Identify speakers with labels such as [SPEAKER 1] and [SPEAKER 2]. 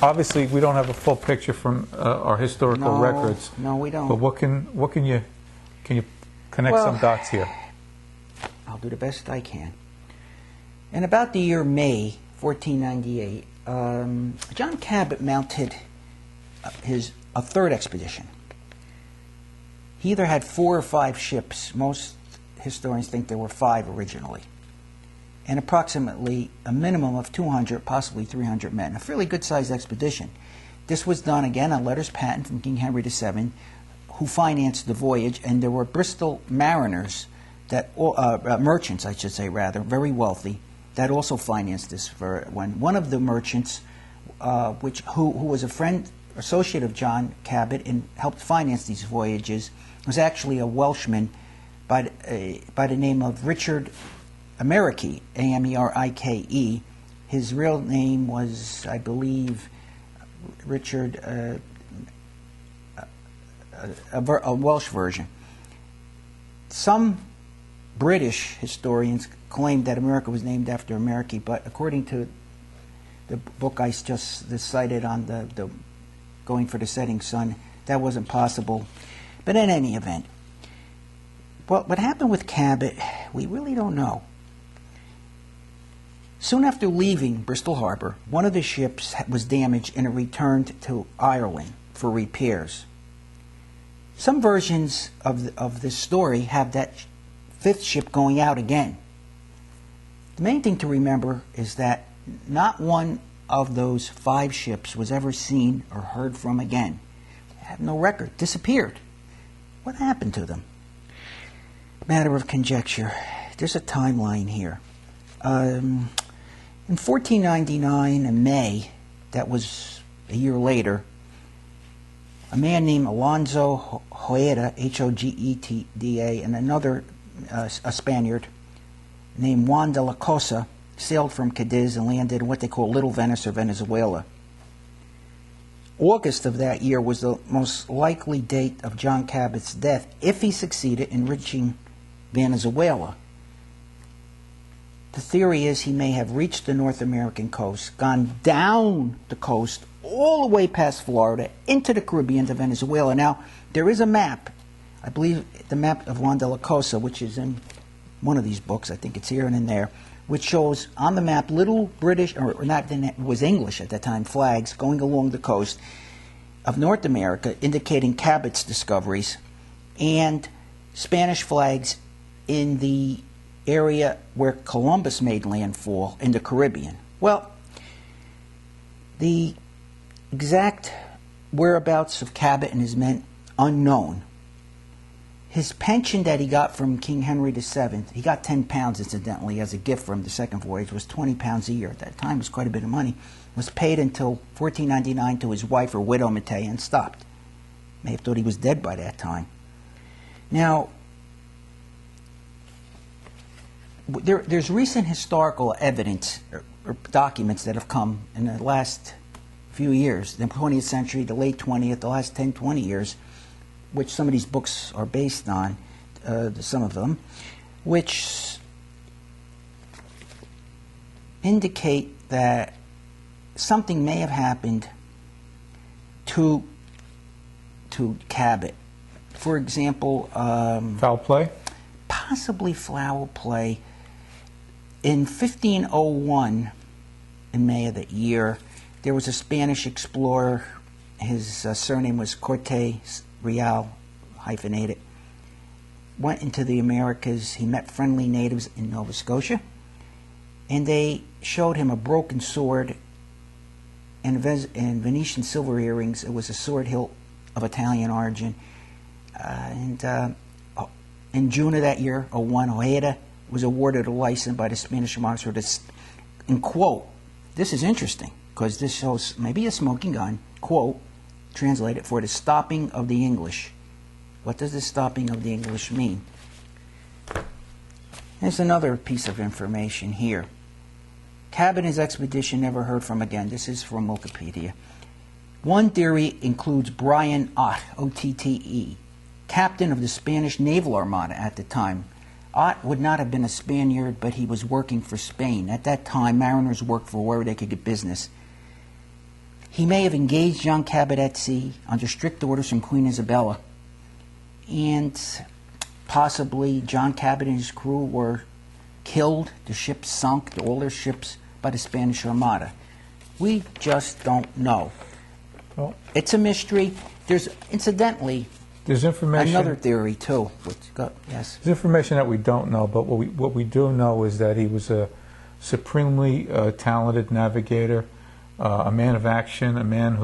[SPEAKER 1] obviously we don't have a full picture from our historical records.
[SPEAKER 2] No, we don't.
[SPEAKER 1] But what can you connect some dots here?
[SPEAKER 2] I'll do the best I can. In about the year May 1498, John Cabot mounted a third expedition. He either had 4 or 5 ships. Most historians think there were 5 originally, and approximately a minimum of 200, possibly 300 men. A fairly good-sized expedition. This was done again on letters patent from King Henry VII, who financed the voyage, and there were Bristol mariners, merchants, I should say, rather, very wealthy, that also financed this. For one of the merchants, who was a friend, associate of John Cabot, and helped finance these voyages, was actually a Welshman by the name of Richard Amerike, Amerike. His real name was, I believe, Richard, a Welsh version. Some British historians claim that America was named after Amerike, but according to the book I just cited on the Going for the Setting Sun, that wasn't possible. But in any event, what happened with Cabot, we really don't know. Soon after leaving Bristol Harbor, one of the ships was damaged and it returned to Ireland for repairs. Some versions of this story have that 5th ship going out again. The main thing to remember is that not one of those 5 ships was ever seen or heard from again. They have no record, disappeared. What happened to them? Matter of conjecture. There's a timeline here. In 1499, in May, that was a year later, a man named Alonso Hojeda, Hogeta, and another a Spaniard named Juan de la Cosa sailed from Cadiz and landed in what they call Little Venice or Venezuela. August of that year was the most likely date of John Cabot's death if he succeeded in reaching Venezuela. The theory is he may have reached the North American coast, gone down the coast all the way past Florida into the Caribbean to Venezuela. Now, there is a map, I believe the map of Juan de la Cosa, which is in one of these books, I think it's here and in there, which shows on the map little British, or not, it was English at that time, flags going along the coast of North America indicating Cabot's discoveries, and Spanish flags in the area where Columbus made landfall in the Caribbean. Well, the exact whereabouts of Cabot and his men, unknown. His pension that he got from King Henry VII, he got 10 pounds incidentally as a gift from the second voyage, was 20 pounds a year. At that time it was quite a bit of money. Was paid until 1499 to his wife or widow Matea and stopped. May have thought he was dead by that time. Now, there's recent historical evidence or documents that have come in the last few years, the 20th century, the late 20th, the last 10, 20 years, which some of these books are based on, some of them, which indicate that something may have happened to Cabot. For example,
[SPEAKER 1] foul play?
[SPEAKER 2] Possibly foul play. In 1501, in May of that year, there was a Spanish explorer. His surname was Cortes Real, hyphenated. Went into the Americas. He met friendly natives in Nova Scotia, and they showed him a broken sword and Venetian silver earrings. It was a sword hilt of Italian origin. In June of that year, Juan Ojeda was awarded a license by the Spanish monarch to, in quote, this is interesting because this shows maybe a smoking gun, quote, translated, for the stopping of the English. What does the stopping of the English mean? There's another piece of information here. Cabot and his expedition never heard from again. This is from Wikipedia. One theory includes Brian Ott, O-T-T-E, captain of the Spanish Naval Armada at the time. Ott would not have been a Spaniard, but he was working for Spain. At that time, mariners worked for wherever they could get business. He may have engaged John Cabot at sea under strict orders from Queen Isabella, and possibly John Cabot and his crew were killed, the ship sunk, all their ships, by the Spanish Armada. We just don't know.
[SPEAKER 1] Well,
[SPEAKER 2] It's a mystery. There's, incidentally,
[SPEAKER 1] there's information.
[SPEAKER 2] another theory, too. Yes.
[SPEAKER 1] There's information that we don't know, but what we do know is that he was a supremely talented navigator, a man of action, a man who